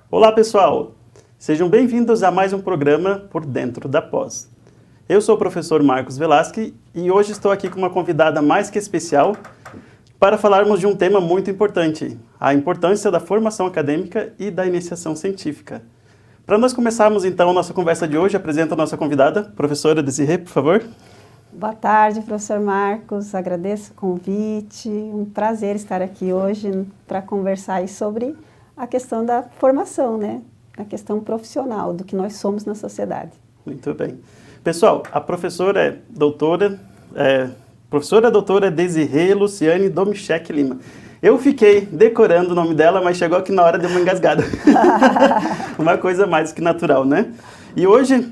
Olá, pessoal! Sejam bem-vindos a mais um programa Por Dentro da Pós. Eu sou o professor Marcos Velasque e hoje estou aqui com uma convidada mais que especial para falarmos de um tema muito importante, a importância da formação acadêmica e da iniciação científica. Para nós começarmos, então, a nossa conversa de hoje, apresento a nossa convidada, professora Desirê, por favor. Boa tarde, professor Marcos. Agradeço o convite. Um prazer estar aqui hoje para conversar aí sobre a questão da formação, né? A questão profissional, do que nós somos na sociedade. Muito bem. Pessoal, a professora doutora Desirê Luciane Domichek Lima. Eu fiquei decorando o nome dela, mas chegou aqui na hora de uma engasgada. Uma coisa mais que natural, né? E hoje,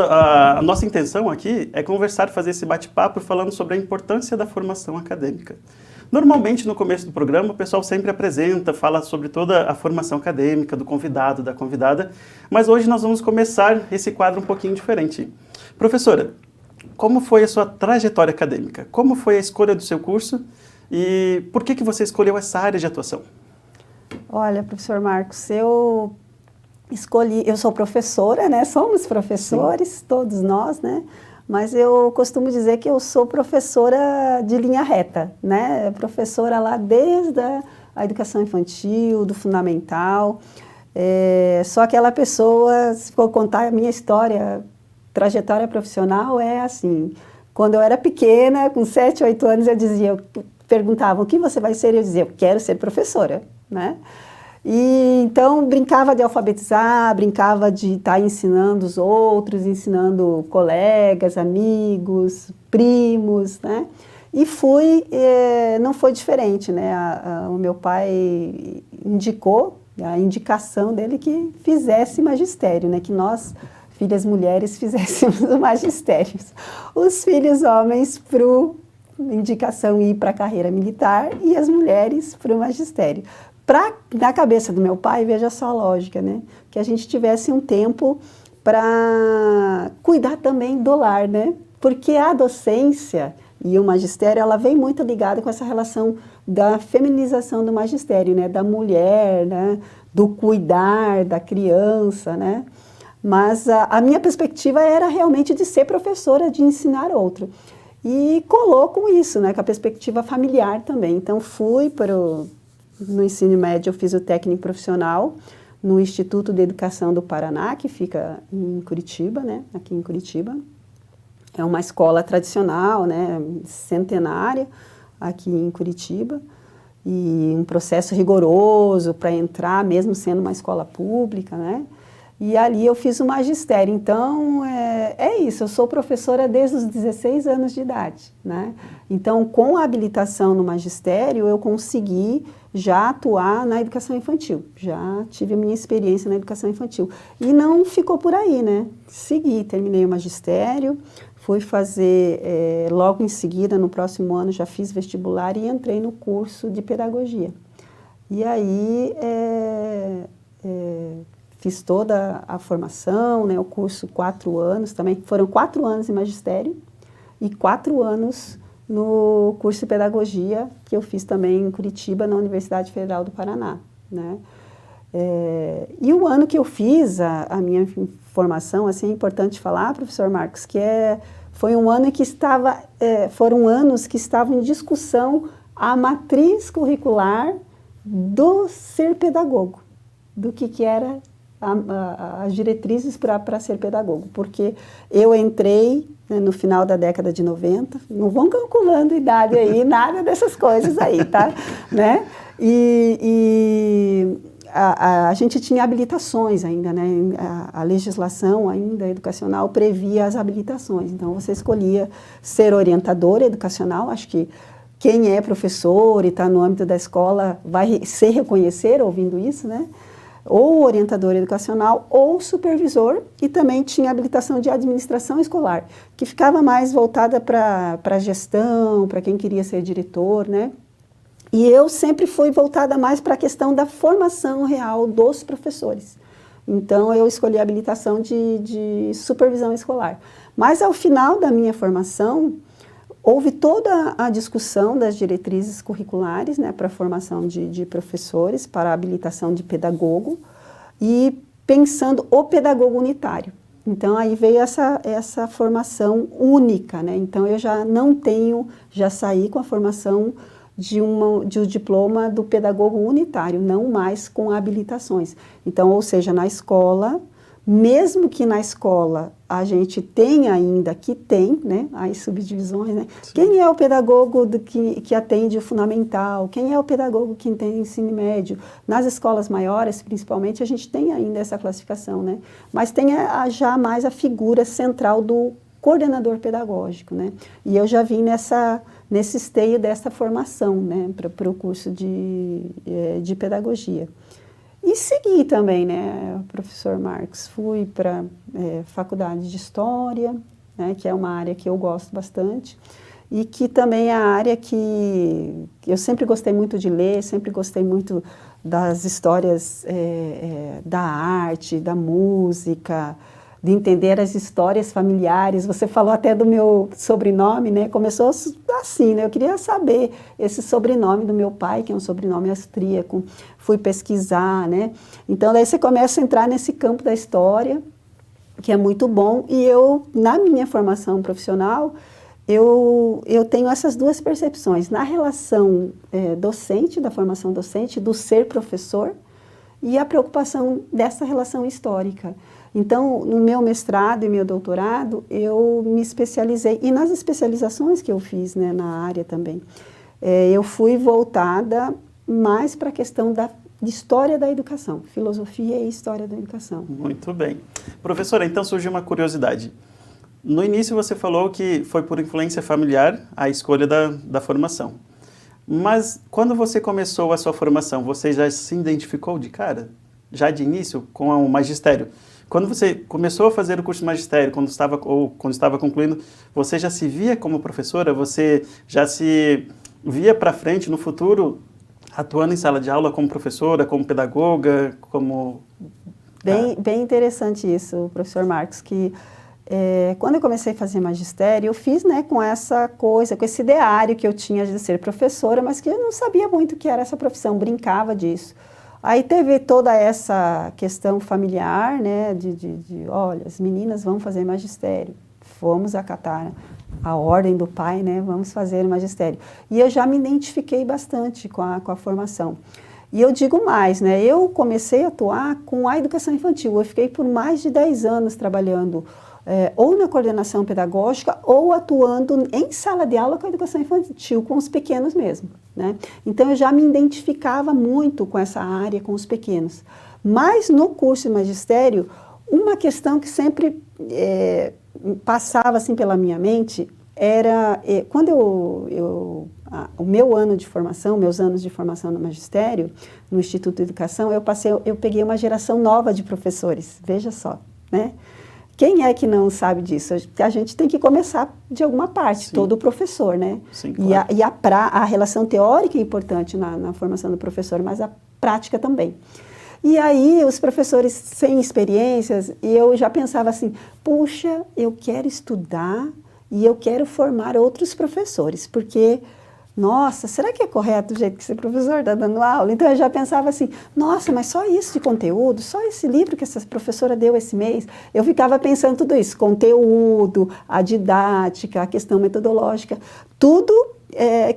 a nossa intenção aqui é conversar, fazer esse bate-papo falando sobre a importância da formação acadêmica. Normalmente, no começo do programa, o pessoal sempre apresenta, fala sobre toda a formação acadêmica do convidado, da convidada, mas hoje nós vamos começar esse quadro um pouquinho diferente. Professora, como foi a sua trajetória acadêmica? Como foi a escolha do seu curso e por que você escolheu essa área de atuação? Olha, professor Marcos, eu sou professora, né? Somos professores, sim, todos nós, né? Mas eu costumo dizer que eu sou professora de linha reta, né? Professora lá desde a educação infantil, do fundamental. Sou aquela pessoa, se for contar a minha história, trajetória profissional é assim. Quando eu era pequena, com 7, 8 anos, perguntavam, o que você vai ser? Eu dizia, eu quero ser professora, né? E então brincava de alfabetizar, brincava de estar ensinando os outros, ensinando colegas, amigos, primos, né? E não foi diferente, né? O meu pai indicou, a indicação dele que fizesse magistério, né? Que nós, filhas mulheres, fizéssemos o magistério. Os filhos homens indicação ir para a carreira militar e as mulheres para o magistério. Na cabeça do meu pai, veja só a lógica, né? Que a gente tivesse um tempo para cuidar também do lar, né? Porque a docência e o magistério, ela vem muito ligada com essa relação da feminização do magistério, né? Da mulher, né? Do cuidar da criança, né? Mas a minha perspectiva era realmente de ser professora, de ensinar outro. E colou com isso, né? Com a perspectiva familiar também. Então, no ensino médio, eu fiz o técnico profissional no Instituto de Educação do Paraná, que fica em Curitiba, né? Aqui em Curitiba. É uma escola tradicional, né? Centenária, aqui em Curitiba. E um processo rigoroso para entrar, mesmo sendo uma escola pública, né? E ali eu fiz o magistério. Então, é isso, eu sou professora desde os 16 anos de idade, né? Então, com a habilitação no magistério, eu consegui já atuar na educação infantil. Já tive a minha experiência na educação infantil. E não ficou por aí, né? Terminei o magistério, fui fazer, logo em seguida, no próximo ano, já fiz vestibular e entrei no curso de pedagogia. E aí, fiz toda a formação, né, o curso 4 anos também, foram 4 anos em magistério e 4 anos no curso de pedagogia, que eu fiz também em Curitiba, na Universidade Federal do Paraná, né. E o ano que eu fiz a minha formação, assim, é importante falar, professor Marcos, que foi um ano que foram anos que estavam em discussão a matriz curricular do ser pedagogo, do que era as diretrizes para ser pedagogo, porque eu entrei, né, no final da década de 90, não vão calculando idade aí, nada dessas coisas aí, tá? Né? A gente tinha habilitações ainda, né? A legislação ainda educacional previa as habilitações, então você escolhia ser orientadora educacional, acho que quem é professor e está no âmbito da escola vai se reconhecer ouvindo isso, né? Ou orientador educacional, ou supervisor, e também tinha habilitação de administração escolar, que ficava mais voltada para a gestão, para quem queria ser diretor, né? E eu sempre fui voltada mais para a questão da formação real dos professores. Então, eu escolhi a habilitação de supervisão escolar. Mas, ao final da minha formação, houve toda a discussão das diretrizes curriculares, né, para a formação de professores, para a habilitação de pedagogo, e pensando o pedagogo unitário. Então, aí veio essa formação única, né? Então, eu já saí com a formação de um diploma do pedagogo unitário, não mais com habilitações. Então, ou seja, na escola, mesmo que na escola a gente tenha ainda, que tem, né, as subdivisões, né? Sim. Quem é o pedagogo que atende o fundamental? Quem é o pedagogo que entende o ensino médio? Nas escolas maiores, principalmente, a gente tem ainda essa classificação, né? Mas tem já mais a figura central do coordenador pedagógico, né? E eu já vim nesse esteio dessa formação, né, para o curso de pedagogia. E segui também, né, professor Marcos, fui para faculdade de História, né, que é uma área que eu gosto bastante, e que também é a área que eu sempre gostei muito de ler, sempre gostei muito das histórias da arte, da música, de entender as histórias familiares. Você falou até do meu sobrenome, né? Começou assim, né? Eu queria saber esse sobrenome do meu pai, que é um sobrenome austríaco. Fui pesquisar, né? Então, daí você começa a entrar nesse campo da história, que é muito bom. E eu, na minha formação profissional, eu tenho essas duas percepções. Na relação docente, da formação docente, do ser professor, e a preocupação dessa relação histórica. Então, no meu mestrado e meu doutorado, eu me especializei, e nas especializações que eu fiz, né, na área também, eu fui voltada mais para a questão da história da educação, filosofia e história da educação. Muito bem. Professora, então surgiu uma curiosidade. No início você falou que foi por influência familiar a escolha da formação. Mas quando você começou a sua formação, você já se identificou de cara? Já de início com o magistério? Quando você começou a fazer o curso de magistério, quando estava concluindo, você já se via como professora? Você já se via para frente, no futuro, atuando em sala de aula como professora, como pedagoga, como... Bem interessante isso, professor Marcos, que quando eu comecei a fazer magistério, eu fiz, né, com essa coisa, com esse ideário que eu tinha de ser professora, mas que eu não sabia muito o que era essa profissão, brincava disso. Aí teve toda essa questão familiar, né, olha, as meninas vão fazer magistério, fomos acatar a ordem do pai, né, vamos fazer magistério. E eu já me identifiquei bastante com a formação. E eu digo mais, né, eu comecei a atuar com a educação infantil, eu fiquei por mais de 10 anos trabalhando ou na coordenação pedagógica ou atuando em sala de aula com a educação infantil, com os pequenos mesmo, né? Então, eu já me identificava muito com essa área, com os pequenos. Mas, no curso de magistério, uma questão que sempre passava assim pela minha mente era, quando o meu ano de formação, meus anos de formação no magistério, no Instituto de Educação, eu peguei uma geração nova de professores, veja só, né? Quem é que não sabe disso? A gente tem que começar de alguma parte, sim, todo professor, né? Sim, claro. E a relação teórica é importante na formação do professor, mas a prática também. E aí, os professores sem experiências, e eu já pensava assim, puxa, eu quero estudar e eu quero formar outros professores, porque... Nossa, será que é correto o jeito que esse professor está dando aula? Então, eu já pensava assim, nossa, mas só isso de conteúdo, só esse livro que essa professora deu esse mês. Eu ficava pensando tudo isso, conteúdo, a didática, a questão metodológica, tudo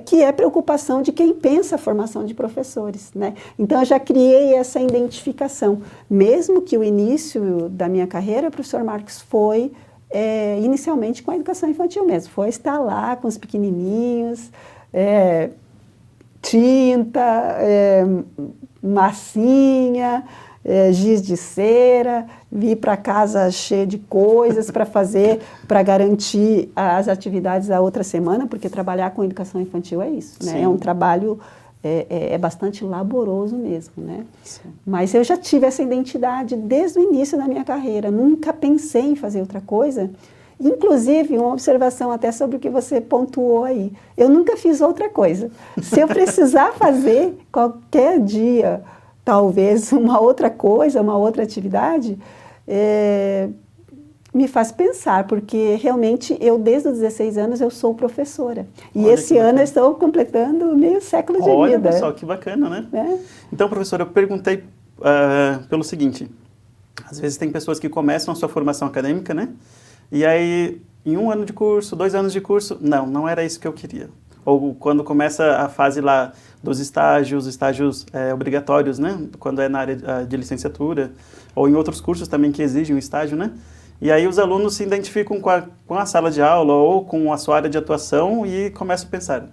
que é preocupação de quem pensa a formação de professores, né? Então, eu já criei essa identificação. Mesmo que o início da minha carreira, professor Marcos, foi inicialmente com a educação infantil mesmo, foi estar lá com os pequenininhos, tinta, massinha, giz de cera, vir para casa cheia de coisas para fazer, para garantir as atividades da outra semana, porque trabalhar com educação infantil é isso, né? É um trabalho bastante laboroso mesmo, né? Sim. Mas eu já tive essa identidade desde o início da minha carreira, nunca pensei em fazer outra coisa. Inclusive, uma observação até sobre o que você pontuou aí. Eu nunca fiz outra coisa. Se eu precisar fazer qualquer dia, talvez uma outra coisa, uma outra atividade, me faz pensar, porque realmente eu, desde os 16 anos, eu sou professora. E olha, esse ano eu estou completando meio século de vida. Olha, pessoal, que bacana, né? Então, professora, eu perguntei pelo seguinte, às vezes tem pessoas que começam a sua formação acadêmica, né? E aí, em 1 ano de curso, 2 anos de curso, não era isso que eu queria. Ou quando começa a fase lá dos estágios obrigatórios, né? Quando é na área de licenciatura, ou em outros cursos também que exigem um estágio, né? E aí os alunos se identificam com a sala de aula ou com a sua área de atuação e começam a pensar,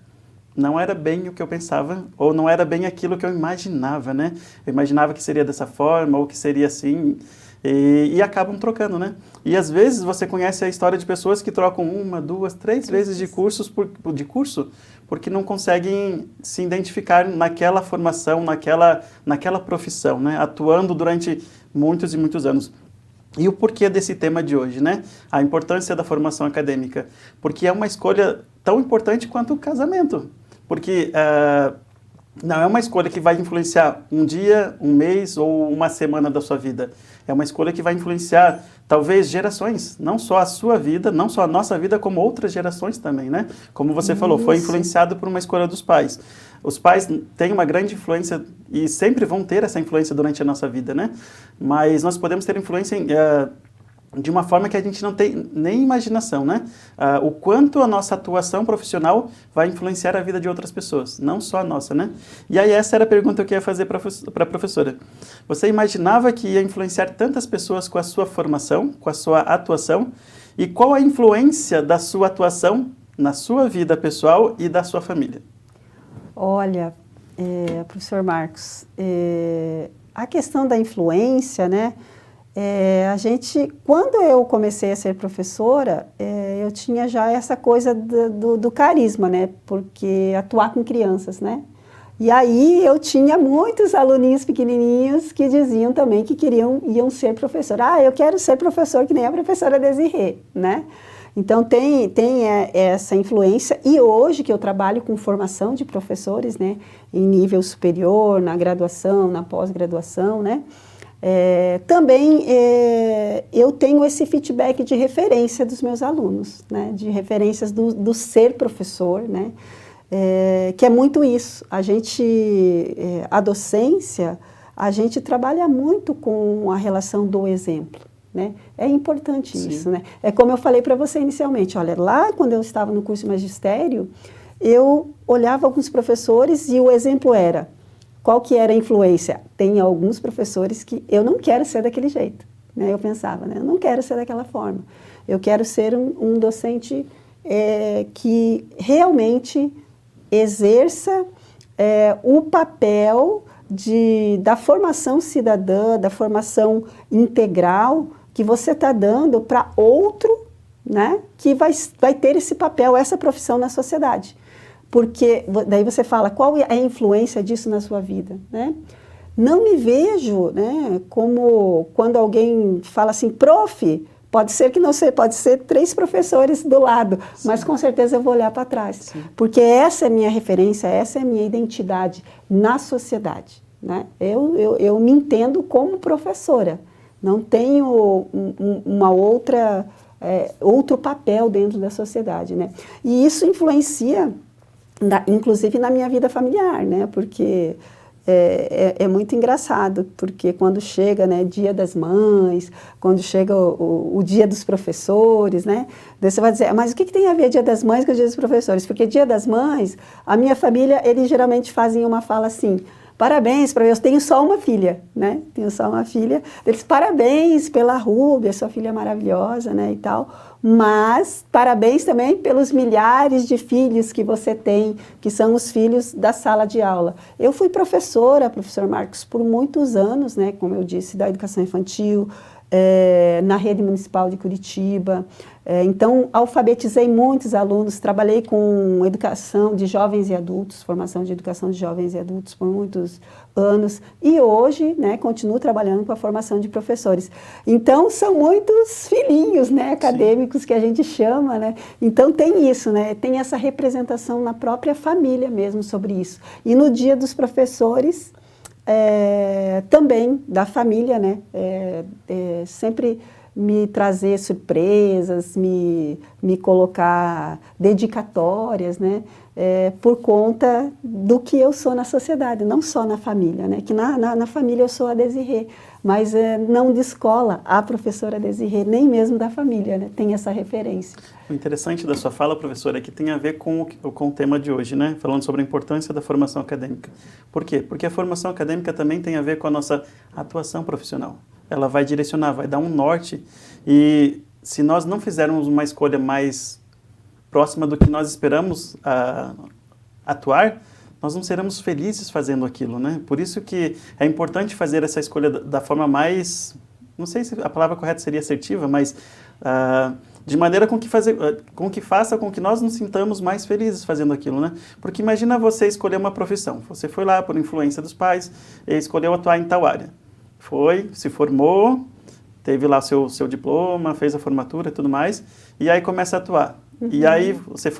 não era bem o que eu pensava, ou não era bem aquilo que eu imaginava, né? Eu imaginava que seria dessa forma, ou que seria assim, e acabam trocando, né? E às vezes você conhece a história de pessoas que trocam 1, 2, 3 vezes de curso porque não conseguem se identificar naquela formação, naquela profissão, né? Atuando durante muitos e muitos anos. E o porquê desse tema de hoje, né? A importância da formação acadêmica. Porque é uma escolha tão importante quanto o casamento. Porque não é uma escolha que vai influenciar um dia, um mês ou uma semana da sua vida. É uma escolha que vai influenciar, talvez, gerações. Não só a sua vida, não só a nossa vida, como outras gerações também, né? Como você falou, foi influenciado por uma escolha dos pais. Os pais têm uma grande influência e sempre vão ter essa influência durante a nossa vida, né? Mas nós podemos ter influência de uma forma que a gente não tem nem imaginação, né? O quanto a nossa atuação profissional vai influenciar a vida de outras pessoas, não só a nossa, né? E aí essa era a pergunta que eu ia fazer para a professora. Você imaginava que ia influenciar tantas pessoas com a sua formação, com a sua atuação? E qual a influência da sua atuação na sua vida pessoal e da sua família? Olha, professor Marcos, a questão da influência, né? Quando eu comecei a ser professora, eu tinha já essa coisa do carisma, né? Porque atuar com crianças, né? E aí eu tinha muitos aluninhos pequenininhos que diziam também que iam ser professor. Eu quero ser professor que nem a professora Desirê, né? Então tem essa influência, e hoje que eu trabalho com formação de professores, né? Em nível superior, na graduação, na pós-graduação, né? Também eu tenho esse feedback de referência dos meus alunos, né? De referências do ser professor, né? Que é muito isso. A docência, a gente trabalha muito com a relação do exemplo, né? É importante isso, né? É como eu falei para você inicialmente, olha, lá quando eu estava no curso de magistério, eu olhava alguns professores e o exemplo era, qual que era a influência? Tem alguns professores que eu não quero ser daquele jeito, né? Eu pensava, né? Eu não quero ser daquela forma. Eu quero ser um docente que realmente exerça o papel da formação cidadã, da formação integral que você está dando para outro, né? Que vai ter esse papel, essa profissão na sociedade. Porque daí você fala, qual é a influência disso na sua vida, né? Não me vejo, né, como quando alguém fala assim, prof, pode ser que não seja, pode ser 3 professores do lado, sim, mas com certeza eu vou olhar para trás, sim, porque essa é a minha referência, essa é a minha identidade na sociedade, né? Eu me entendo como professora, não tenho outro papel dentro da sociedade, né? E isso influencia inclusive na minha vida familiar, né? Porque é muito engraçado, porque quando chega, né, Dia das Mães, quando chega o Dia dos Professores, né? Daí você vai dizer, mas o que tem a ver Dia das Mães com o Dia dos Professores? Porque Dia das Mães, a minha família, eles geralmente fazem uma fala assim, parabéns para eu tenho só uma filha, né? Tenho só uma filha. Eles, parabéns pela Rúbia, sua filha é maravilhosa, né, e tal. Mas parabéns também pelos milhares de filhos que você tem, que são os filhos da sala de aula. Eu fui professora, professor Marcos, por muitos anos, né, como eu disse, da educação infantil, na rede municipal de Curitiba. Então, alfabetizei muitos alunos, trabalhei com educação de jovens e adultos, formação de educação de jovens e adultos por muitos anos, e hoje, né, continuo trabalhando com a formação de professores. Então, são muitos filhinhos, né, acadêmicos, sim, que a gente chama, né? Então, tem isso, né? Tem essa representação na própria família mesmo sobre isso. E no Dia dos Professores, também da família, né? Sempre me trazer surpresas, me colocar dedicatórias, né? por conta do que eu sou na sociedade, não só na família, né? Que na família eu sou a Desirê, mas não de escola a professora Desirê, nem mesmo da família, né? Tem essa referência. O interessante da sua fala, professora, é que tem a ver com o tema de hoje, né? Falando sobre a importância da formação acadêmica. Por quê? Porque a formação acadêmica também tem a ver com a nossa atuação profissional. Ela vai direcionar, vai dar um norte, e se nós não fizermos uma escolha mais próxima do que nós esperamos atuar, nós não seremos felizes fazendo aquilo, né? Por isso que é importante fazer essa escolha da forma mais, não sei se a palavra correta seria assertiva, mas de maneira com que faça com que nós nos sintamos mais felizes fazendo aquilo, né? Porque imagina você escolher uma profissão. Você foi lá por influência dos pais e escolheu atuar em tal área. Foi, se formou, teve lá seu diploma, fez a formatura e tudo mais, e aí começa a atuar. Uhum. E aí você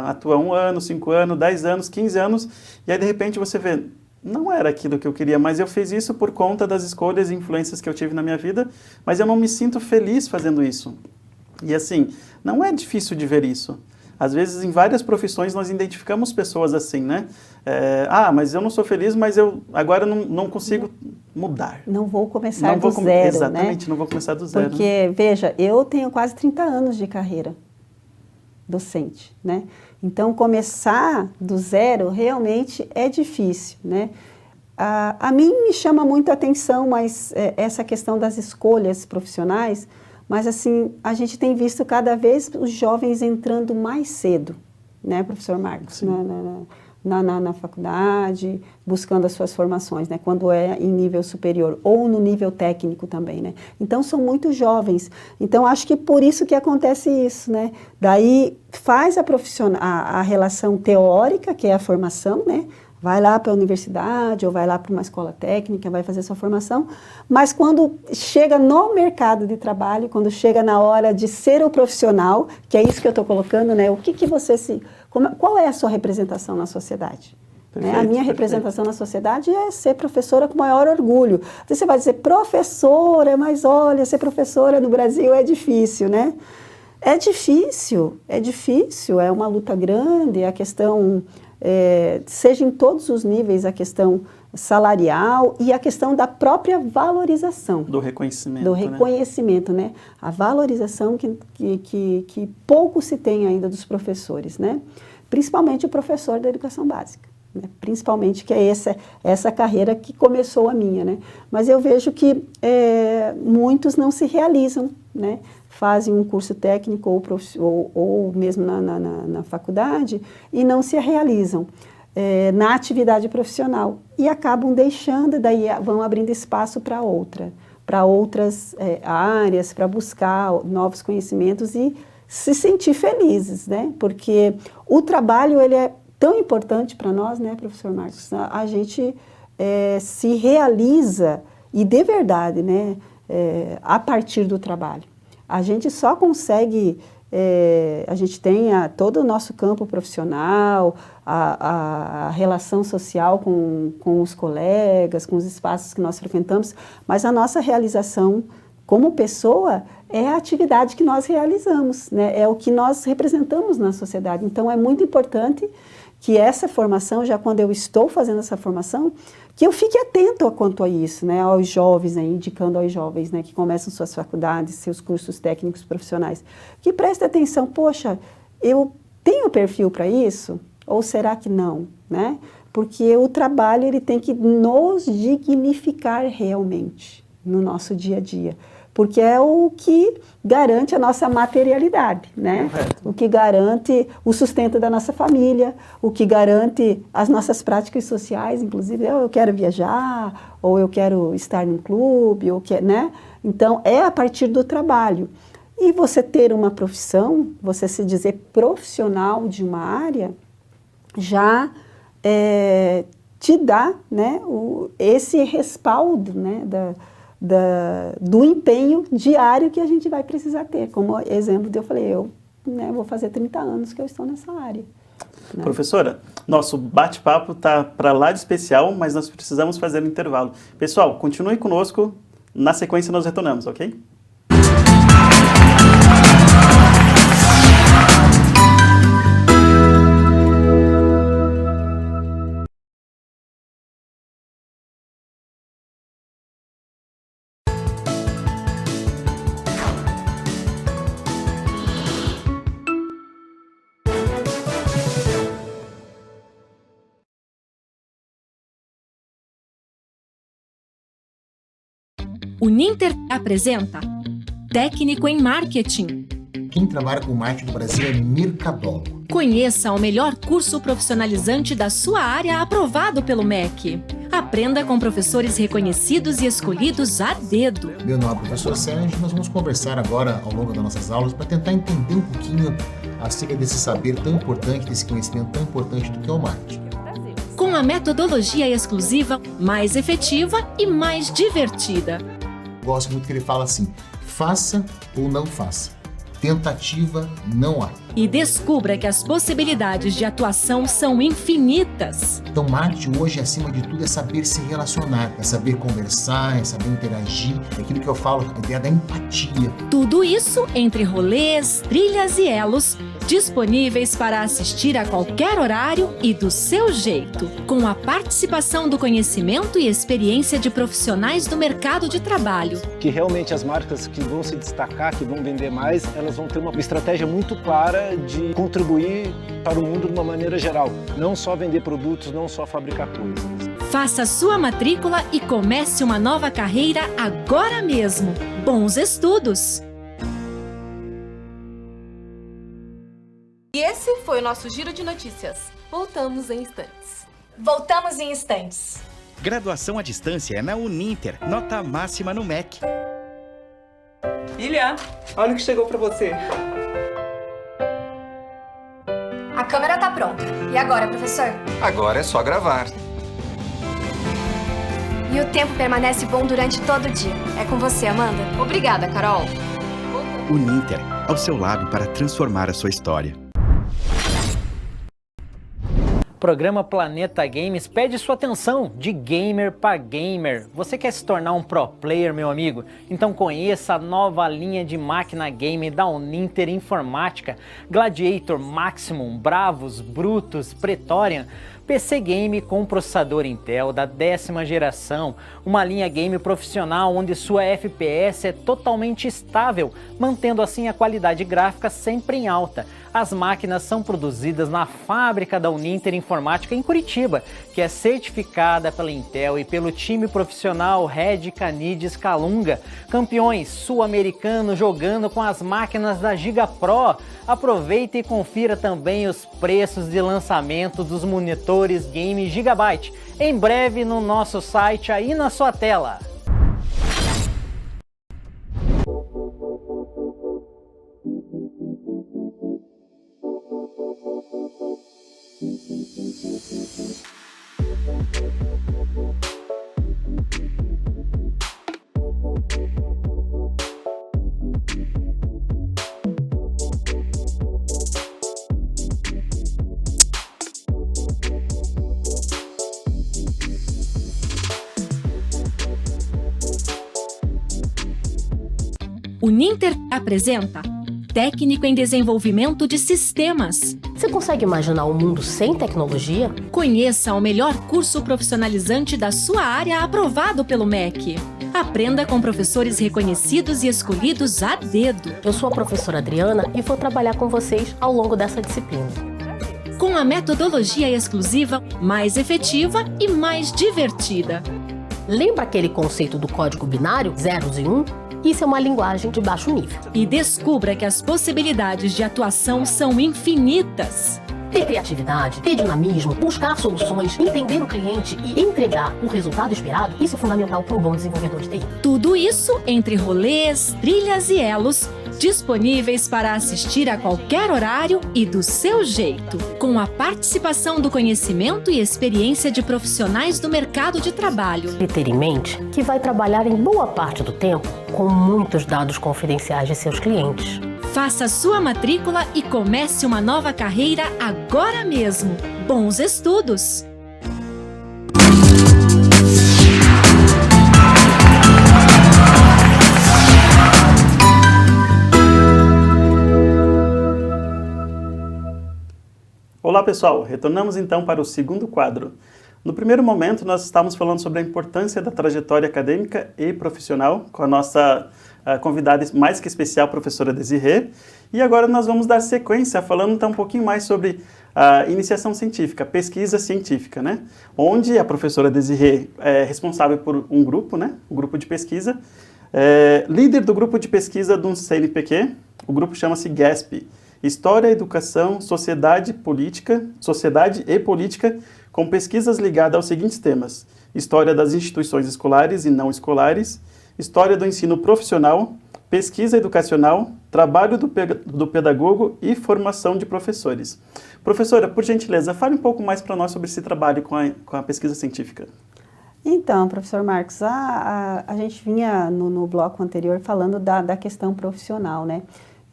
atua 1 ano, 5 anos, 10 anos, 15 anos, e aí de repente você vê, não era aquilo que eu queria, mas eu fiz isso por conta das escolhas e influências que eu tive na minha vida, mas eu não me sinto feliz fazendo isso. E assim, não é difícil de ver isso. Às vezes, em várias profissões, nós identificamos pessoas assim, né? Mas eu não sou feliz, mas eu agora não consigo mudar. Não vou começar do zero, exatamente, né? não vou começar do zero. Porque, veja, eu tenho quase 30 anos de carreira docente, né? Então, começar do zero realmente é difícil, né? A mim me chama muito a atenção, mas essa questão das escolhas profissionais, mas assim, a gente tem visto cada vez os jovens entrando mais cedo, né, professor Marcos? Na faculdade, buscando as suas formações, né, quando é em nível superior, ou no nível técnico também, né. Então, são muito jovens. Então, acho que por isso que acontece isso, né. Daí, faz a relação teórica, que é a formação, né, vai lá para a universidade ou vai lá para uma escola técnica, vai fazer sua formação, mas quando chega no mercado de trabalho, quando chega na hora de ser o profissional, que é isso que eu estou colocando, né? Qual é a sua representação na sociedade? Perfeito, né? A minha representação na sociedade é ser professora com maior orgulho. Você vai dizer, professora, mas olha, ser professora no Brasil é difícil, né? É difícil, é uma luta grande, a questão... seja em todos os níveis, a questão salarial e a questão da própria valorização. Do reconhecimento. Do reconhecimento, né? A valorização que pouco se tem ainda dos professores, né? Principalmente o professor da educação básica, né? Principalmente, que é essa carreira que começou a minha, né? Mas eu vejo que muitos não se realizam, né? Fazem um curso técnico ou mesmo na faculdade e não se realizam na atividade profissional e acabam deixando, daí vão abrindo espaço para outras áreas, para buscar novos conhecimentos e se sentir felizes, né? Porque o trabalho, ele é tão importante para nós, né, professor Marcos? A gente se realiza, e de verdade, né, a partir do trabalho. A gente só consegue, a gente tem todo o nosso campo profissional, a relação social com os colegas, com os espaços que nós frequentamos, mas a nossa realização como pessoa é a atividade que nós realizamos, né? É o que nós representamos na sociedade. Então, é muito importante que essa formação, já quando eu estou fazendo essa formação, que eu fique atento quanto a isso, né, aos jovens, né, indicando aos jovens, né, que começam suas faculdades, seus cursos técnicos profissionais, que prestem atenção, poxa, eu tenho perfil para isso? Ou será que não, né? Porque o trabalho, ele tem que nos dignificar realmente no nosso dia a dia. Porque é o que garante a nossa materialidade, né? O que garante o sustento da nossa família, o que garante as nossas práticas sociais, inclusive, eu quero viajar, ou eu quero estar num clube, né? Então, é a partir do trabalho. E você ter uma profissão, você se dizer profissional de uma área, já te dá, né, esse respaldo, né, do empenho diário que a gente vai precisar ter. Como exemplo, eu falei, eu vou fazer 30 anos que eu estou nessa área. Né? Professora, nosso bate-papo está para lá de especial, mas nós precisamos fazer um intervalo. Pessoal, continue conosco, na sequência nós retornamos, ok? O Ninter apresenta Técnico em Marketing. Quem trabalha com marketing no Brasil é mercadólogo. Conheça o melhor curso profissionalizante da sua área aprovado pelo MEC. Aprenda com professores reconhecidos e escolhidos a dedo. Meu nome é professor Sérgio. Nós vamos conversar agora ao longo das nossas aulas para tentar entender um pouquinho acerca desse saber tão importante, desse conhecimento tão importante do que é o marketing. Com a metodologia exclusiva, mais efetiva e mais divertida. Gosto muito que ele fala assim: faça ou não faça. Tentativa não há. E descubra que as possibilidades de atuação são infinitas. Então, marketing hoje, acima de tudo, é saber se relacionar, é saber conversar, é saber interagir, é aquilo que eu falo, a ideia da empatia. Tudo isso entre rolês, trilhas e elos, disponíveis para assistir a qualquer horário e do seu jeito, com a participação do conhecimento e experiência de profissionais do mercado de trabalho. Que realmente as marcas que vão se destacar, que vão vender mais, elas vão ter uma estratégia muito clara de contribuir para o mundo de uma maneira geral. Não só vender produtos, não só fabricar coisas. Faça sua matrícula e comece uma nova carreira agora mesmo. Bons estudos! E esse foi o nosso Giro de Notícias. Voltamos em instantes. Voltamos em instantes. Graduação à distância é na Uninter, nota máxima no MEC. Ilha, olha o que chegou pra você. A câmera tá pronta. E agora, professor? Agora é só gravar. E o tempo permanece bom durante todo o dia. É com você, Amanda. Obrigada, Carol. Uninter, ao seu lado para transformar a sua história. Programa Planeta Games pede sua atenção de gamer para gamer. Você quer se tornar um pro player, meu amigo? Então conheça a nova linha de máquina game da Uninter Informática, Gladiator, Maximum, Bravos, Brutus, Praetorian, PC Game com processador Intel da 10ª geração, uma linha game profissional onde sua FPS é totalmente estável, mantendo assim a qualidade gráfica sempre em alta. As máquinas são produzidas na fábrica da Uninter Informática em Curitiba, que é certificada pela Intel e pelo time profissional Red Canides Calunga, campeões sul-americanos jogando com as máquinas da Giga Pro. Aproveite e confira também os preços de lançamento dos monitores Game Gigabyte, em breve no nosso site aí na sua tela. O Ninter apresenta Técnico em Desenvolvimento de Sistemas. Você consegue imaginar um mundo sem tecnologia? Conheça o melhor curso profissionalizante da sua área aprovado pelo MEC. Aprenda com professores reconhecidos e escolhidos a dedo. Eu sou a professora Adriana e vou trabalhar com vocês ao longo dessa disciplina. Com a metodologia exclusiva, mais efetiva e mais divertida. Lembra aquele conceito do código binário, zeros e 1? Isso é uma linguagem de baixo nível. E descubra que as possibilidades de atuação são infinitas. Ter criatividade, ter dinamismo, buscar soluções, entender o cliente e entregar o resultado esperado, isso é fundamental para um bom desenvolvedor de TI. Tudo isso entre rolês, trilhas e elos, disponíveis para assistir a qualquer horário e do seu jeito, com a participação do conhecimento e experiência de profissionais do mercado de trabalho. E ter em mente que vai trabalhar em boa parte do tempo com muitos dados confidenciais de seus clientes. Faça sua matrícula e comece uma nova carreira agora mesmo. Bons estudos! Olá pessoal, retornamos então para o segundo quadro. No primeiro momento nós estávamos falando sobre a importância da trajetória acadêmica e profissional com a nossa convidada mais que especial, professora Desirê. E agora nós vamos dar sequência falando então um pouquinho mais sobre a iniciação científica, pesquisa científica, né? Onde a professora Desirê é responsável por um grupo, né? Um grupo de pesquisa, líder do grupo de pesquisa do CNPq, o grupo chama-se GESP, História, Educação, Sociedade e Política, com pesquisas ligadas aos seguintes temas: História das instituições escolares e não escolares, História do ensino profissional, Pesquisa educacional, Trabalho do pedagogo e Formação de professores. Professora, por gentileza, fale um pouco mais para nós sobre esse trabalho com a pesquisa científica. Então, professor Marcos, a gente vinha no bloco anterior falando da questão profissional, né?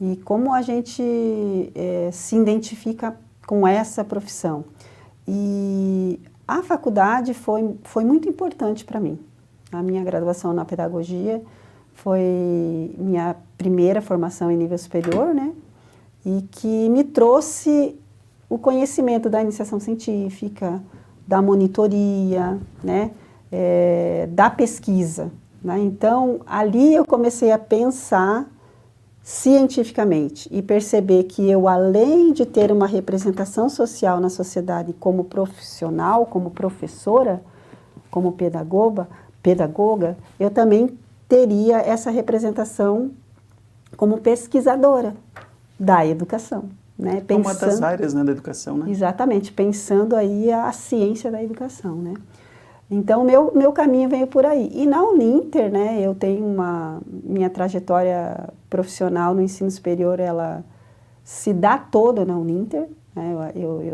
E como a gente se identifica com essa profissão. E a faculdade foi muito importante para mim. A minha graduação na pedagogia foi minha primeira formação em nível superior, né? E que me trouxe o conhecimento da iniciação científica, da monitoria, né? Da pesquisa, né? Então, ali eu comecei a pensar cientificamente e perceber que eu, além de ter uma representação social na sociedade como profissional, como professora, como pedagoga, eu também teria essa representação como pesquisadora da educação, né? Pensando, uma das áreas, né, da educação, né? Exatamente, pensando aí a ciência da educação, né? Então, meu caminho veio por aí. E na Uninter, né, eu tenho minha trajetória profissional no ensino superior, ela se dá toda na Uninter, né?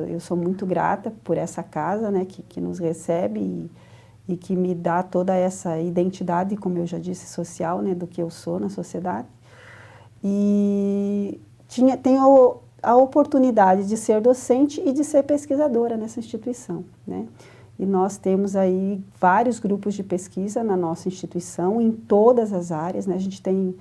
Eu sou muito grata por essa casa, né, que nos recebe e que me dá toda essa identidade, como eu já disse, social, né, do que eu sou na sociedade. E tenho a oportunidade de ser docente e de ser pesquisadora nessa instituição, né? E nós temos aí vários grupos de pesquisa na nossa instituição, em todas as áreas, né? A gente tem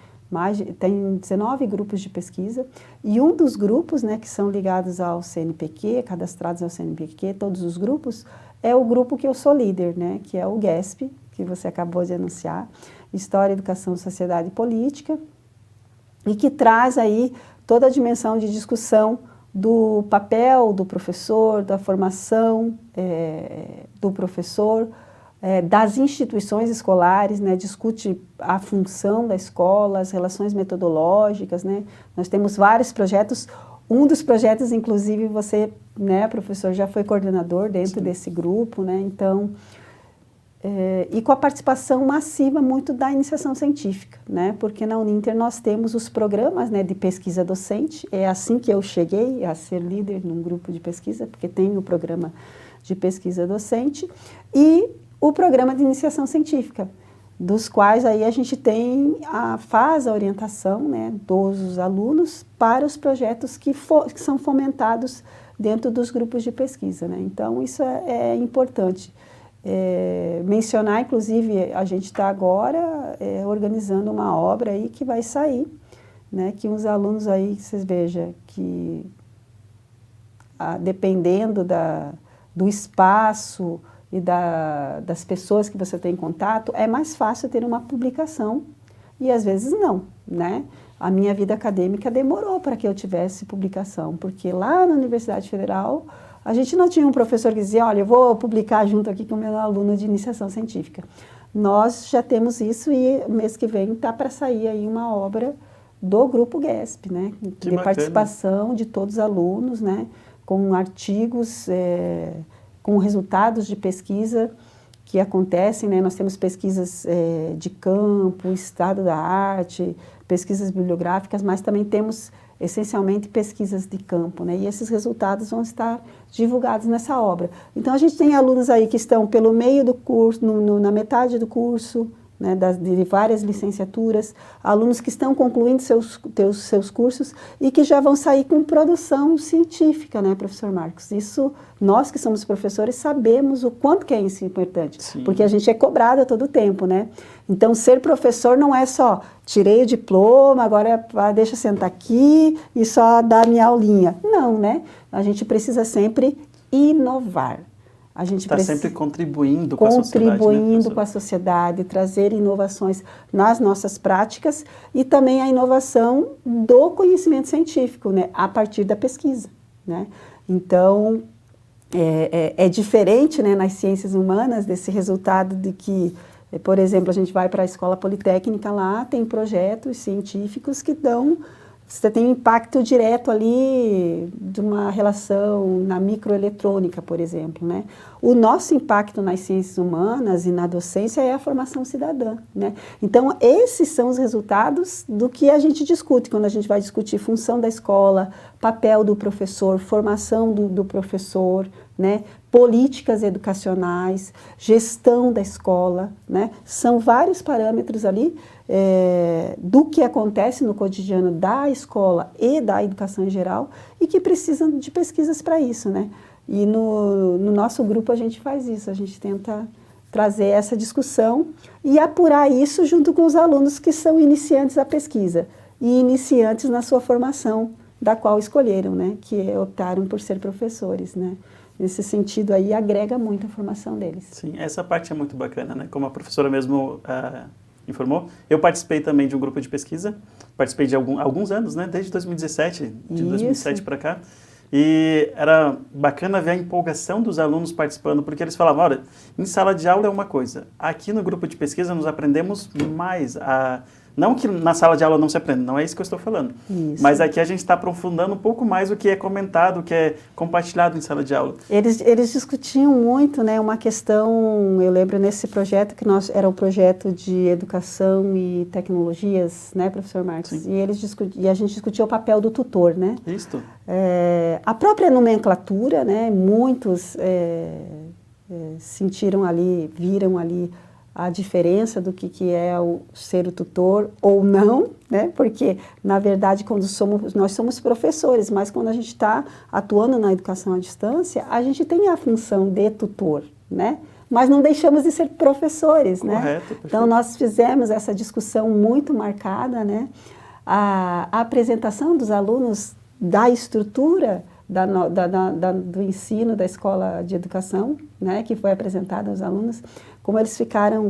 19 grupos de pesquisa, e um dos grupos, né, que são ligados ao CNPq, cadastrados ao CNPq, todos os grupos, é o grupo que eu sou líder, né, que é o GESP, que você acabou de anunciar, História, Educação, Sociedade e Política, e que traz aí toda a dimensão de discussão do papel do professor, da formação do professor, das instituições escolares, né, discute a função da escola, as relações metodológicas, né. Nós temos vários projetos, um dos projetos, inclusive, você, né, professor, já foi coordenador dentro desse grupo, né, então, e com a participação massiva muito da iniciação científica, né, porque na Uninter nós temos os programas, né, de pesquisa docente, é assim que eu cheguei a ser líder num grupo de pesquisa, porque tem o programa de pesquisa docente e o programa de iniciação científica, dos quais aí a gente faz a orientação, né, dos alunos para os projetos que são fomentados dentro dos grupos de pesquisa, né. Então isso é importante. Mencionar, inclusive, a gente está agora organizando uma obra aí que vai sair, né, que os alunos aí, vocês vejam, que dependendo do espaço e das pessoas que você tem contato, é mais fácil ter uma publicação e às vezes não, né? A minha vida acadêmica demorou para que eu tivesse publicação, porque lá na Universidade Federal a gente não tinha um professor que dizia, olha, eu vou publicar junto aqui com o meu aluno de iniciação científica. Nós já temos isso e mês que vem está para sair aí uma obra do Grupo GESP, né? De participação de todos os alunos, né? Com artigos, com resultados de pesquisa que acontecem, né? Nós temos pesquisas de campo, estado da arte, pesquisas bibliográficas, mas também temos essencialmente pesquisas de campo, né? E esses resultados vão estar divulgados nessa obra. Então, a gente tem alunos aí que estão pelo meio do curso, na metade do curso, né, de várias licenciaturas, alunos que estão concluindo seus cursos e que já vão sair com produção científica, né, professor Marcos? Isso, nós que somos professores sabemos o quanto que é isso importante, Sim. Porque a gente é cobrado a todo tempo, né? Então, ser professor não é só, tirei o diploma, agora deixa eu sentar aqui e só dar minha aulinha. Não, né? A gente precisa sempre inovar. A gente está sempre contribuindo com a sociedade. Contribuindo com a sociedade, trazer inovações nas nossas práticas e também a inovação do conhecimento científico, né, a partir da pesquisa, né? Então, é diferente, né, nas ciências humanas desse resultado de que, por exemplo, a gente vai para a escola politécnica lá, tem projetos científicos que você tem um impacto direto ali de uma relação na microeletrônica, por exemplo, né? O nosso impacto nas ciências humanas e na docência é a formação cidadã, né? Então, esses são os resultados do que a gente discute, quando a gente vai discutir função da escola, papel do professor, formação do professor, né? Políticas educacionais, gestão da escola, né? São vários parâmetros ali do que acontece no cotidiano da escola e da educação em geral e que precisam de pesquisas para isso, né? E no nosso grupo a gente faz isso, a gente tenta trazer essa discussão e apurar isso junto com os alunos que são iniciantes da pesquisa e iniciantes na sua formação, da qual escolheram, né? Que optaram por ser professores, né? Nesse sentido aí, agrega muito a formação deles. Sim, essa parte é muito bacana, né? Como a professora mesmo informou, eu participei também de um grupo de pesquisa, participei de alguns anos, né? Desde 2017, de 2007 para cá. E era bacana ver a empolgação dos alunos participando, porque eles falavam, olha, em sala de aula é uma coisa, aqui no grupo de pesquisa nós aprendemos mais Não que na sala de aula não se aprenda, não é isso que eu estou falando. Isso. Mas aqui a gente está aprofundando um pouco mais o que é comentado, o que é compartilhado em sala de aula. Eles discutiam muito, né, uma questão, eu lembro nesse projeto, que era um projeto de educação e tecnologias, né, professor Marcos? Sim. E a gente discutia o papel do tutor, né? Isso. A própria nomenclatura, né, muitos sentiram ali, viram ali a diferença do que é ser o tutor ou não, né? Porque, na verdade, nós somos professores, mas quando a gente está atuando na educação à distância, a gente tem a função de tutor, né? Mas não deixamos de ser professores, né? Correto, perfeito. Então, nós fizemos essa discussão muito marcada, né? A apresentação dos alunos da estrutura do ensino da escola de educação, né, que foi apresentada aos alunos, como eles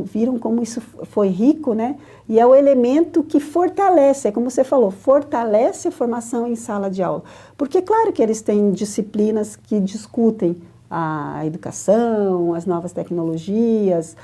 viram como isso foi rico, né, e é o elemento que fortalece, é como você falou, fortalece a formação em sala de aula, porque claro que eles têm disciplinas que discutem a educação, as novas tecnologias,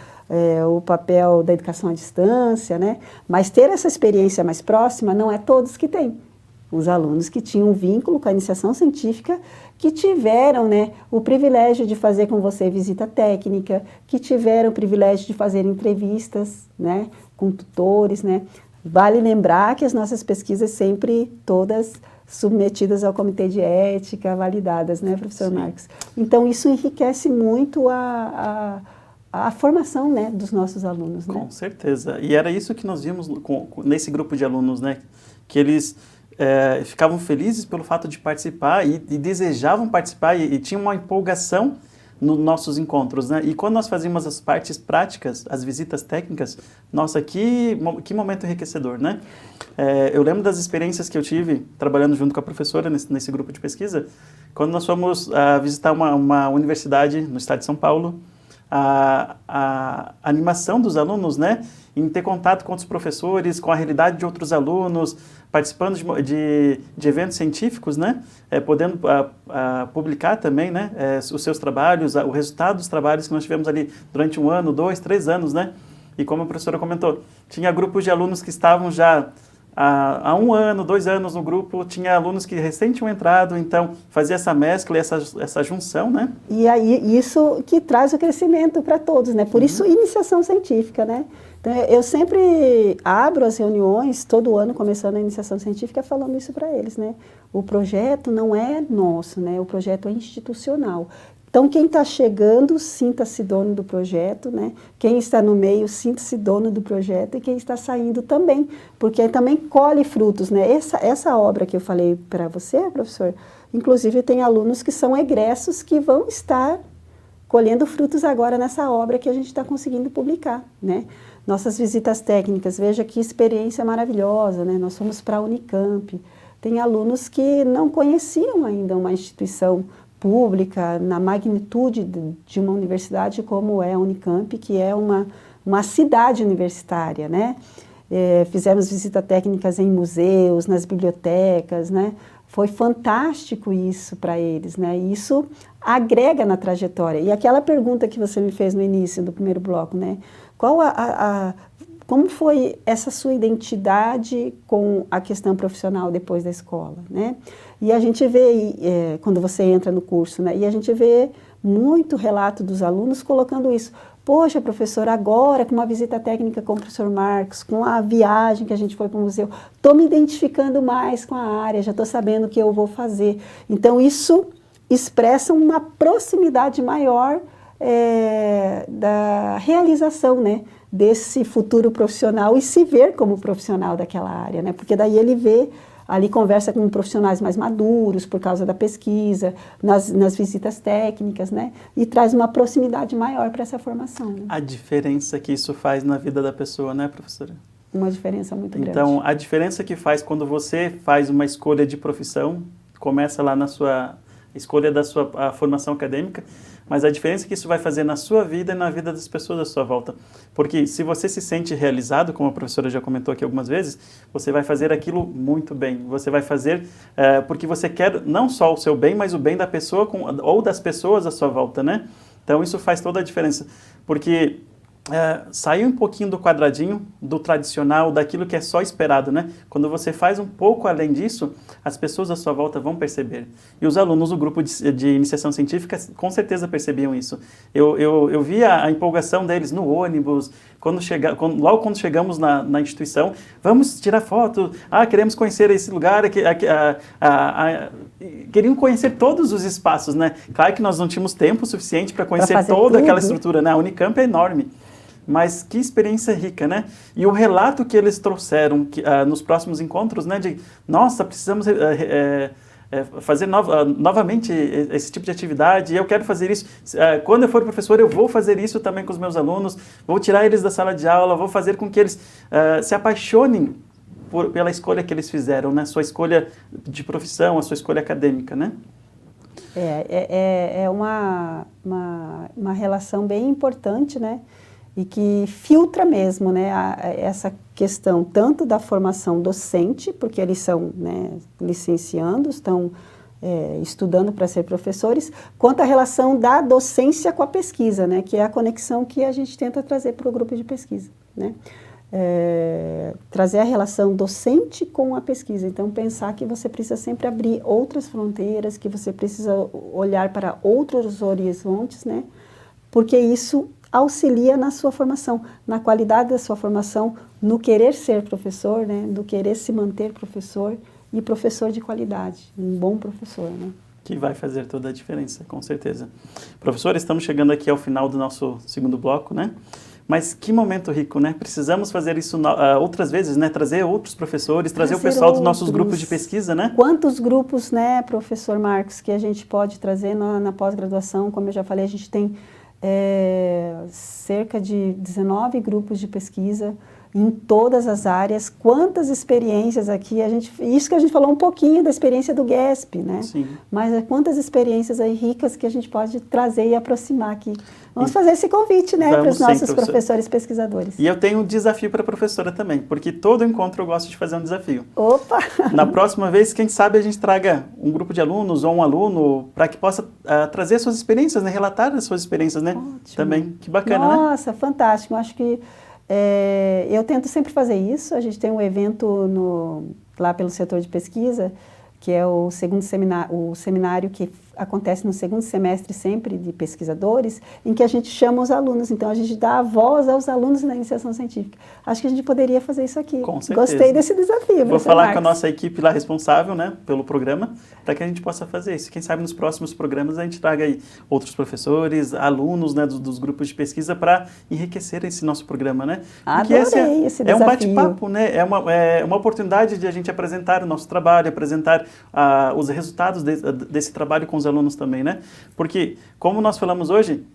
o papel da educação à distância, né, mas ter essa experiência mais próxima não é todos que têm. Os alunos que tinham um vínculo com a iniciação científica, que tiveram, né, o privilégio de fazer com você visita técnica, que tiveram o privilégio de fazer entrevistas, né, com tutores, né. Vale lembrar que as nossas pesquisas sempre todas submetidas ao comitê de ética, validadas, né, professor Marcos? Então, isso enriquece muito a formação, né, dos nossos alunos, né? Com certeza. E era isso que nós vimos nesse grupo de alunos, né, que eles ficavam felizes pelo fato de participar e desejavam participar e tinham uma empolgação nos nossos encontros, né? E quando nós fazíamos as partes práticas, as visitas técnicas, nossa, que momento enriquecedor, né? Eu lembro das experiências que eu tive trabalhando junto com a professora nesse grupo de pesquisa, quando nós fomos visitar uma universidade no estado de São Paulo, a animação dos alunos, né, em ter contato com outros professores, com a realidade de outros alunos, participando de eventos científicos, né, podendo publicar também, né, os seus trabalhos, o resultado dos trabalhos que nós tivemos ali durante 1 ano, 2, 3 anos, né, e como a professora comentou, tinha grupos de alunos que estavam já há 1 ano, 2 anos no grupo, tinha alunos que recém tinham entrado, então fazia essa mescla, essa junção, né? E aí isso que traz o crescimento para todos, né? Por isso, iniciação científica, né? Então, eu sempre abro as reuniões, todo ano, começando a iniciação científica, falando isso para eles, né? O projeto não é nosso, né? O projeto é institucional. Então, quem está chegando, sinta-se dono do projeto, né? Quem está no meio, sinta-se dono do projeto, e quem está saindo também, porque também colhe frutos, né? Essa obra que eu falei para você, professor, inclusive tem alunos que são egressos que vão estar colhendo frutos agora nessa obra que a gente está conseguindo publicar, né? Nossas visitas técnicas, veja que experiência maravilhosa, né? Nós fomos para a Unicamp, tem alunos que não conheciam ainda uma instituição pública, na magnitude de uma universidade como é a Unicamp, que é uma cidade universitária, né? Fizemos visitas técnicas em museus, nas bibliotecas, né? Foi fantástico isso para eles, né? E isso agrega na trajetória. E aquela pergunta que você me fez no início do primeiro bloco, né? Como foi essa sua identidade com a questão profissional depois da escola, né? E a gente vê, quando você entra no curso, né? E a gente vê muito relato dos alunos colocando isso. Poxa, professor, agora com uma visita técnica com o professor Marcos, com a viagem que a gente foi para o museu, estou me identificando mais com a área, já estou sabendo o que eu vou fazer. Então, isso expressa uma proximidade maior da realização, né, desse futuro profissional e se ver como profissional daquela área, né? Porque daí ele vê, ali conversa com profissionais mais maduros por causa da pesquisa, nas visitas técnicas, né? E traz uma proximidade maior para essa formação. Né? A diferença que isso faz na vida da pessoa, né, professora? Uma diferença muito grande. Então, a diferença que faz quando você faz uma escolha de profissão, começa lá na sua escolha da sua formação acadêmica, mas a diferença que isso vai fazer na sua vida e na vida das pessoas à sua volta. Porque se você se sente realizado, como a professora já comentou aqui algumas vezes, você vai fazer aquilo muito bem. Você vai fazer porque você quer não só o seu bem, mas o bem da pessoa ou das pessoas à sua volta, né? Então isso faz toda a diferença. Porque sair um pouquinho do quadradinho, do tradicional, daquilo que é só esperado, né? Quando você faz um pouco além disso, as pessoas à sua volta vão perceber. E os alunos do grupo de iniciação científica com certeza percebiam isso. Eu via a empolgação deles no ônibus, logo quando chegamos na instituição, vamos tirar foto, queremos conhecer esse lugar, queriam conhecer todos os espaços, né? Claro que nós não tínhamos tempo suficiente para conhecer toda aquela estrutura, né? A Unicamp é enorme. Mas que experiência rica, né? E o relato que eles trouxeram nos próximos encontros, né? De, nossa, precisamos fazer novamente esse tipo de atividade, eu quero fazer isso. Quando eu for professor, eu vou fazer isso também com os meus alunos, vou tirar eles da sala de aula, vou fazer com que eles se apaixonem pela escolha que eles fizeram, né? Sua escolha de profissão, a sua escolha acadêmica, né? É uma relação bem importante, né? E que filtra mesmo, né, essa questão tanto da formação docente, porque eles são, né, licenciandos, estão estudando para ser professores, quanto a relação da docência com a pesquisa, né, que é a conexão que a gente tenta trazer para o grupo de pesquisa, né. Trazer a relação docente com a pesquisa. Então, pensar que você precisa sempre abrir outras fronteiras, que você precisa olhar para outros horizontes, né, porque isso auxilia na sua formação, na qualidade da sua formação, no querer ser professor, né, do querer se manter professor e professor de qualidade, um bom professor, né. Que vai fazer toda a diferença, com certeza. Professor, estamos chegando aqui ao final do nosso segundo bloco, né? Mas que momento rico, né? Precisamos fazer isso outras vezes, né? Trazer outros professores, trazer o pessoal dos nossos grupos de pesquisa, né? Quantos grupos, né, professor Marcos, que a gente pode trazer na pós-graduação? Como eu já falei, a gente tem cerca de 19 grupos de pesquisa em todas as áreas. Quantas experiências aqui, isso que a gente falou um pouquinho da experiência do GESP, né? Sim. Mas quantas experiências aí ricas que a gente pode trazer e aproximar aqui. Vamos fazer esse convite, né, para os nossos professores pesquisadores. E eu tenho um desafio para a professora também, porque todo encontro eu gosto de fazer um desafio. Opa! Na próxima vez, quem sabe a gente traga um grupo de alunos ou um aluno para que possa trazer suas experiências, né, relatar as suas experiências, né? Ótimo. Também, que bacana, né? Nossa, fantástico. Acho que eu tento sempre fazer isso. A gente tem um evento lá pelo setor de pesquisa, que é o seminário que acontece no segundo semestre sempre de pesquisadores, em que a gente chama os alunos. Então, a gente dá a voz aos alunos na iniciação científica. Acho que a gente poderia fazer isso aqui. Com certeza. Gostei desse desafio. Vou falar com a nossa equipe lá responsável, né, pelo programa, para que a gente possa fazer isso. Quem sabe nos próximos programas a gente traga aí outros professores, alunos, né, dos grupos de pesquisa para enriquecer esse nosso programa, né? Porque Adorei esse desafio. É um bate-papo, né? É uma oportunidade de a gente apresentar o nosso trabalho, apresentar os resultados desse trabalho com os alunos também, né? Porque, como nós falamos hoje,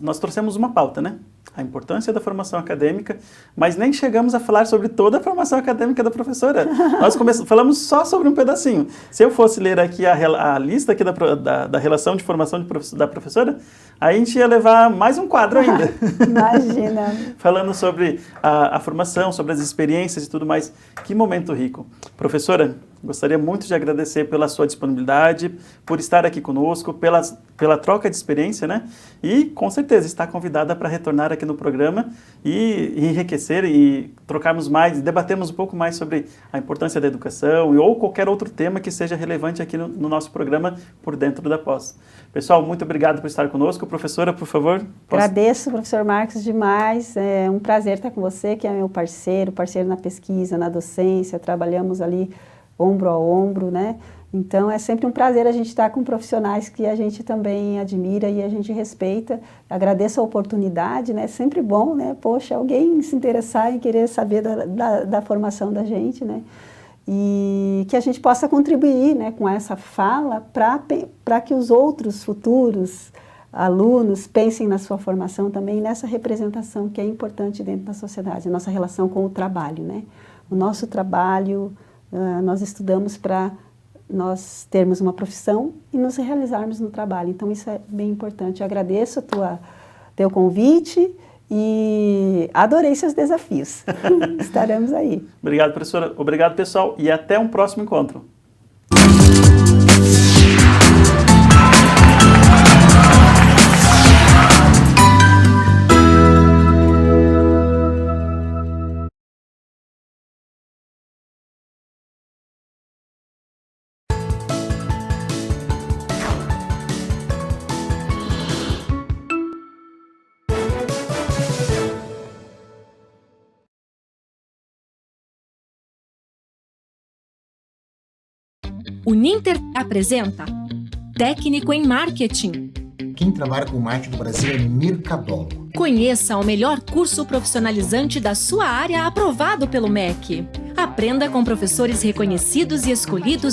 nós trouxemos uma pauta, né? A importância da formação acadêmica, mas nem chegamos a falar sobre toda a formação acadêmica da professora. Nós falamos só sobre um pedacinho. Se eu fosse ler aqui a lista aqui da relação de formação da professora, a gente ia levar mais um quadro ainda. Imagina! Falando sobre a formação, sobre as experiências e tudo mais. Que momento rico. Professora, Gostaria muito de agradecer pela sua disponibilidade, por estar aqui conosco, pela troca de experiência, né? E, com certeza, está convidada para retornar aqui no programa e enriquecer e trocarmos mais, debatermos um pouco mais sobre a importância da educação ou qualquer outro tema que seja relevante aqui no nosso programa Por Dentro da Pós. Pessoal, muito obrigado por estar conosco. Professora, por favor. Agradeço, professor Marcos, demais. É um prazer estar com você, que é meu parceiro na pesquisa, na docência. Trabalhamos ali ombro a ombro, né? Então, é sempre um prazer a gente estar com profissionais que a gente também admira e a gente respeita. Agradeço a oportunidade, né? É sempre bom, né? Poxa, alguém se interessar em querer saber da formação da gente, né? E que a gente possa contribuir, né, com essa fala para que os outros futuros alunos pensem na sua formação também, nessa representação que é importante dentro da sociedade, a nossa relação com o trabalho, né? O nosso trabalho, nós estudamos para nós termos uma profissão e nos realizarmos no trabalho. Então, isso é bem importante. Eu agradeço teu convite e adorei seus desafios. Estaremos aí. Obrigado, professora. Obrigado, pessoal. E até um próximo encontro. O Ninter apresenta Técnico em Marketing. Quem trabalha com marketing do Brasil é Mercadólogo. Conheça o melhor curso profissionalizante da sua área aprovado pelo MEC. Aprenda com professores reconhecidos e escolhidos